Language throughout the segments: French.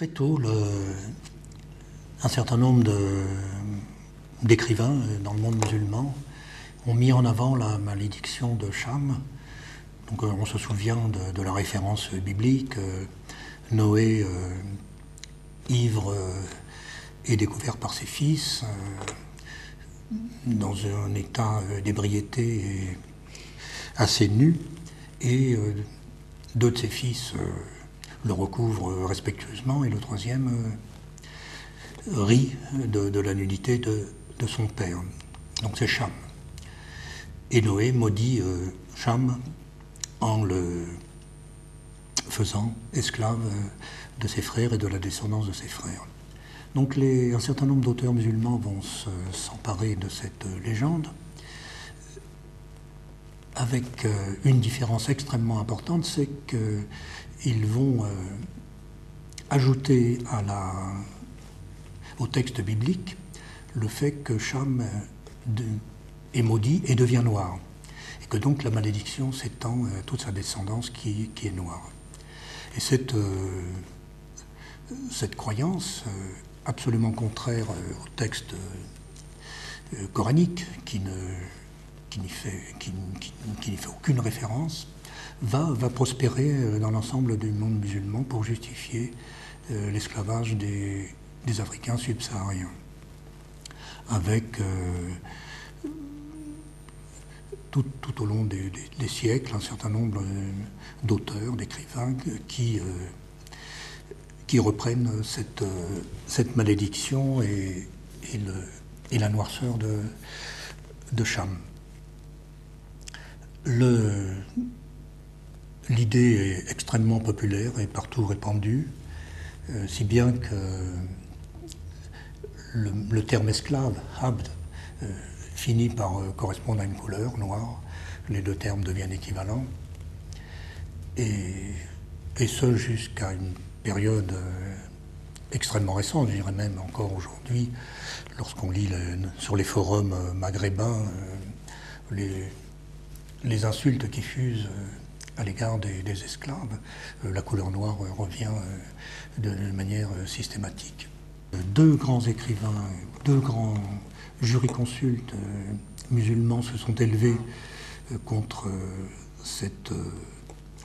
Très tôt, un certain nombre d'écrivains dans le monde musulman ont mis en avant la malédiction de Cham. Donc, on se souvient de la référence biblique, Noé, ivre, est découvert par ses fils, dans un état d'ébriété assez nu, et deux de ses fils le recouvre respectueusement, et le troisième rit de la nudité de son père. Donc c'est Cham. Et Noé maudit Cham en le faisant esclave de ses frères et de la descendance de ses frères. Donc un certain nombre d'auteurs musulmans vont s'emparer de cette légende, avec une différence extrêmement importante, c'est qu'ils vont ajouter au texte biblique le fait que Cham est maudit et devient noir, et que donc la malédiction s'étend à toute sa descendance qui est noire. Et cette croyance, absolument contraire au texte coranique, qui n'y fait aucune référence, va prospérer dans l'ensemble du monde musulman pour justifier l'esclavage des Africains subsahariens, avec tout au long des siècles un certain nombre d'auteurs, d'écrivains qui reprennent cette malédiction et la noirceur de Cham. L'idée est extrêmement populaire et partout répandue, si bien que le terme esclave, abd, finit par correspondre à une couleur noire. Les deux termes deviennent équivalents. Et ce jusqu'à une période extrêmement récente, je dirais même encore aujourd'hui, lorsqu'on lit sur les forums maghrébins les insultes qui fusent à l'égard des esclaves, la couleur noire revient de manière systématique. Deux grands écrivains, deux grands jurisconsultes musulmans se sont élevés contre cette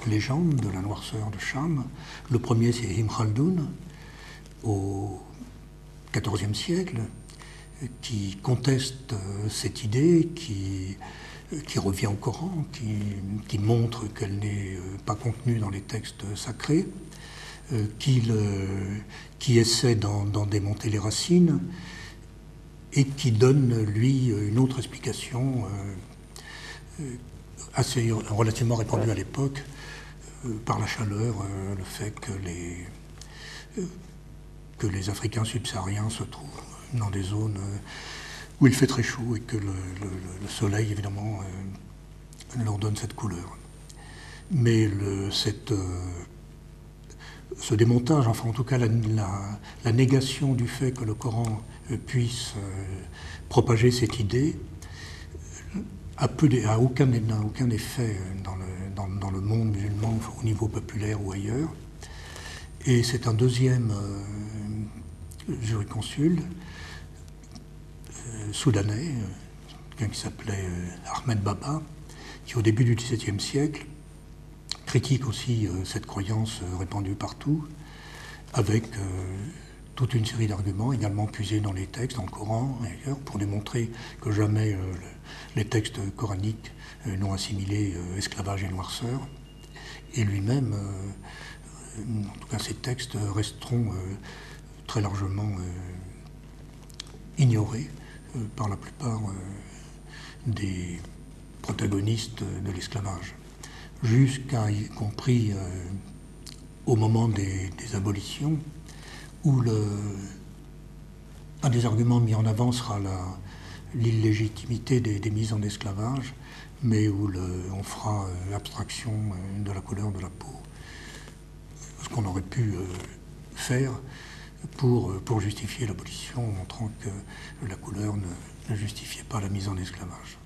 légende de la noirceur de Cham. Le premier, c'est Ibn Khaldoun, au XIVe siècle, qui conteste cette idée, qui revient au Coran, qui montre qu'elle n'est pas contenue dans les textes sacrés, qui essaie d'en démonter les racines, et qui donne, lui, une autre explication assez relativement répandue à l'époque, par la chaleur, le fait que les Africains subsahariens se trouvent dans des zones où il fait très chaud et que le soleil, évidemment, leur donne cette couleur. Mais ce démontage, enfin en tout cas la négation du fait que le Coran puisse propager cette idée, n'a aucun effet dans le monde musulman au niveau populaire ou ailleurs. Et c'est un deuxième jurisconsulte soudanais, quelqu'un qui s'appelait Ahmed Baba, qui au début du XVIIe siècle critique aussi cette croyance répandue partout, avec toute une série d'arguments également puisés dans les textes, dans le Coran et ailleurs, pour démontrer que jamais les textes coraniques n'ont assimilé esclavage et noirceur. Et lui-même, en tout cas ces textes resteront très largement ignorés par la plupart des protagonistes de l'esclavage, jusqu'à y compris au moment des abolitions, où un des arguments mis en avant sera l'illégitimité des mises en esclavage, mais où on fera abstraction de la couleur de la peau, ce qu'on aurait pu faire pour justifier l'abolition, en montrant que la couleur ne justifiait pas la mise en esclavage.